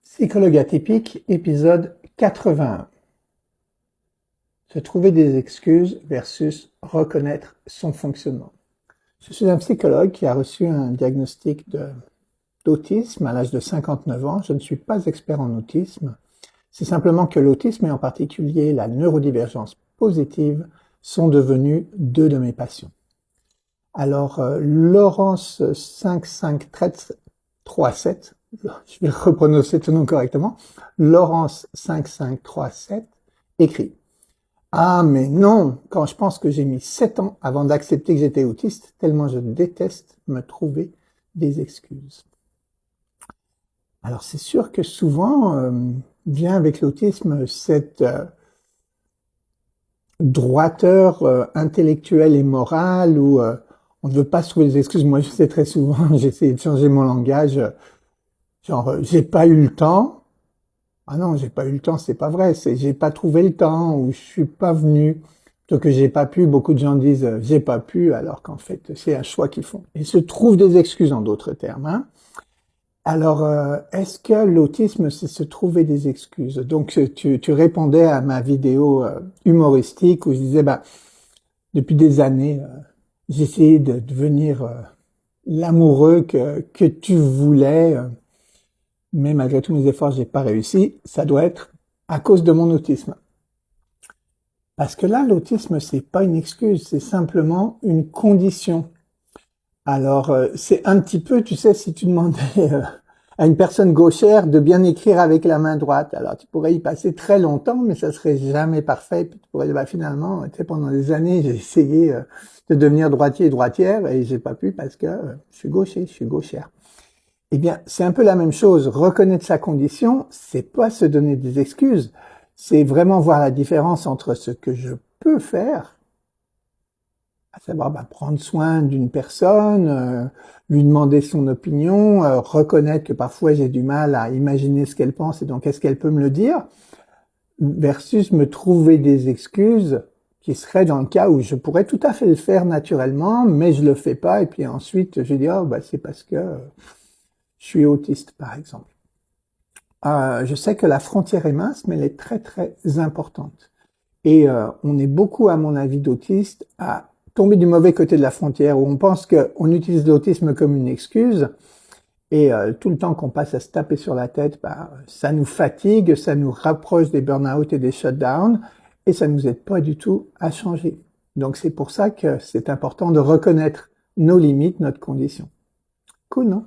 Psychologue atypique, épisode 81. Se trouver des excuses versus reconnaître son fonctionnement. Je suis un psychologue qui a reçu un diagnostic d'autisme à l'âge de 59 ans. Je ne suis pas expert en autisme. C'est simplement que l'autisme et en particulier la neurodivergence positive sont devenus deux de mes passions. Alors, Laurence 5537, je vais reprononcer ton nom correctement, Laurence 5537 écrit « Ah mais non, quand je pense que j'ai mis 7 ans avant d'accepter que j'étais autiste, tellement je déteste me trouver des excuses. » Alors c'est sûr que souvent vient avec l'autisme cette droiteur intellectuelle et morale où on ne veut pas se trouver des excuses. Moi je sais très souvent, j'ai essayé de changer mon langage, genre j'ai pas eu le temps. Ah non, j'ai pas eu le temps, c'est pas vrai, c'est j'ai pas trouvé le temps ou je suis pas venu. Plutôt que j'ai pas pu, beaucoup de gens disent j'ai pas pu alors qu'en fait c'est un choix qu'ils font. Ils se trouvent des excuses en d'autres termes. Hein. Alors, est-ce que l'autisme, c'est se trouver des excuses? Donc, tu répondais à ma vidéo humoristique où je disais, bah, depuis des années, j'ai essayé de devenir l'amoureux que tu voulais, mais malgré tous mes efforts, j'ai pas réussi. Ça doit être à cause de mon autisme. Parce que là, l'autisme, c'est pas une excuse, c'est simplement une condition. Alors, c'est un petit peu, tu sais, si tu demandais à une personne gauchère de bien écrire avec la main droite. Alors, tu pourrais y passer très longtemps, mais ça serait jamais parfait. Puis tu pourrais dire, bah, finalement, tu sais, pendant des années, j'ai essayé de devenir droitier et droitière et j'ai pas pu parce que je suis gaucher, je suis gauchère. Eh bien, c'est un peu la même chose. Reconnaître sa condition, c'est pas se donner des excuses. C'est vraiment voir la différence entre ce que je peux faire, à savoir prendre soin d'une personne, lui demander son opinion, reconnaître que parfois j'ai du mal à imaginer ce qu'elle pense et donc est-ce qu'elle peut me le dire, versus me trouver des excuses qui seraient dans le cas où je pourrais tout à fait le faire naturellement, mais je le fais pas et puis ensuite je dis oh c'est parce que je suis autiste par exemple. Je sais que la frontière est mince, mais elle est très très importante. Et on est beaucoup, à mon avis, d'autistes à tomber du mauvais côté de la frontière, où on pense qu'on utilise l'autisme comme une excuse, et tout le temps qu'on passe à se taper sur la tête, ça nous fatigue, ça nous rapproche des burn-out et des shutdowns, et ça nous aide pas du tout à changer. Donc c'est pour ça que c'est important de reconnaître nos limites, notre condition. Cool, non?